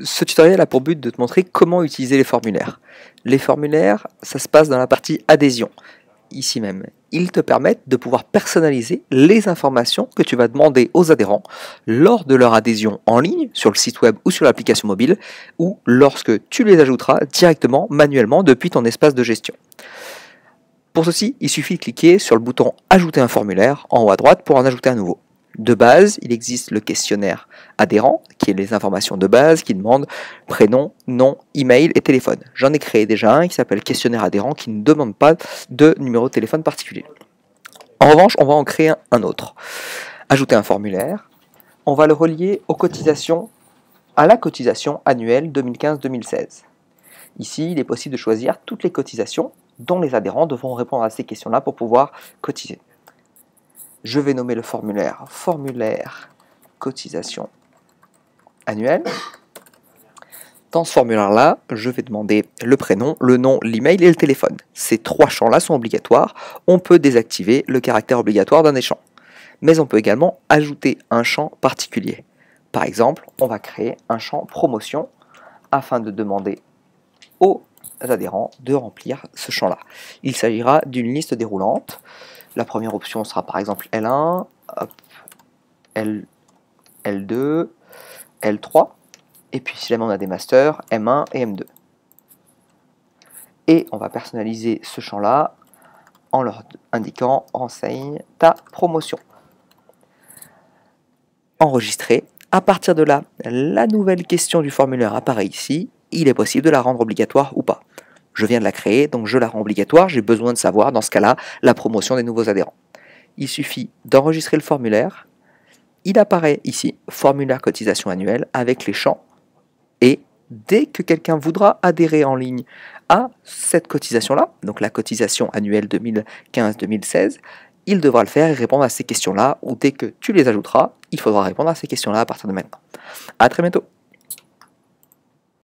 Ce tutoriel a pour but de te montrer comment utiliser les formulaires. Les formulaires, ça se passe dans la partie adhésion, ici même. Ils te permettent de pouvoir personnaliser les informations que tu vas demander aux adhérents lors de leur adhésion en ligne, sur le site web ou sur l'application mobile, ou lorsque tu les ajouteras directement, manuellement, depuis ton espace de gestion. Pour ceci, il suffit de cliquer sur le bouton « Ajouter un formulaire » en haut à droite pour en ajouter un nouveau. De base, il existe le questionnaire adhérent, qui est les informations de base, qui demandent prénom, nom, email et téléphone. J'en ai créé déjà un qui s'appelle questionnaire adhérent, qui ne demande pas de numéro de téléphone particulier. En revanche, on va en créer un autre. Ajouter un formulaire, on va le relier aux cotisations, à la cotisation annuelle 2015-2016. Ici, il est possible de choisir toutes les cotisations dont les adhérents devront répondre à ces questions-là pour pouvoir cotiser. Je vais nommer le formulaire « Formulaire cotisation annuelle ». Dans ce formulaire-là, je vais demander le prénom, le nom, l'email et le téléphone. Ces trois champs-là sont obligatoires. On peut désactiver le caractère obligatoire d'un des champs. Mais on peut également ajouter un champ particulier. Par exemple, on va créer un champ promotion afin de demander aux adhérents de remplir ce champ-là. Il s'agira d'une liste déroulante. La première option sera par exemple L1, L2, L3, et puis si jamais on a des masters, M1 et M2. Et on va personnaliser ce champ-là en leur indiquant « Renseigne ta promotion ». Enregistrer. À partir de là, la nouvelle question du formulaire apparaît ici. Il est possible de la rendre obligatoire ou pas. Je viens de la créer, donc je la rends obligatoire. J'ai besoin de savoir, dans ce cas-là, la promotion des nouveaux adhérents. Il suffit d'enregistrer le formulaire. Il apparaît ici, formulaire cotisation annuelle, avec les champs. Et dès que quelqu'un voudra adhérer en ligne à cette cotisation-là, donc la cotisation annuelle 2015-2016, il devra le faire et répondre à ces questions-là, ou dès que tu les ajouteras, il faudra répondre à ces questions-là à partir de maintenant. À très bientôt.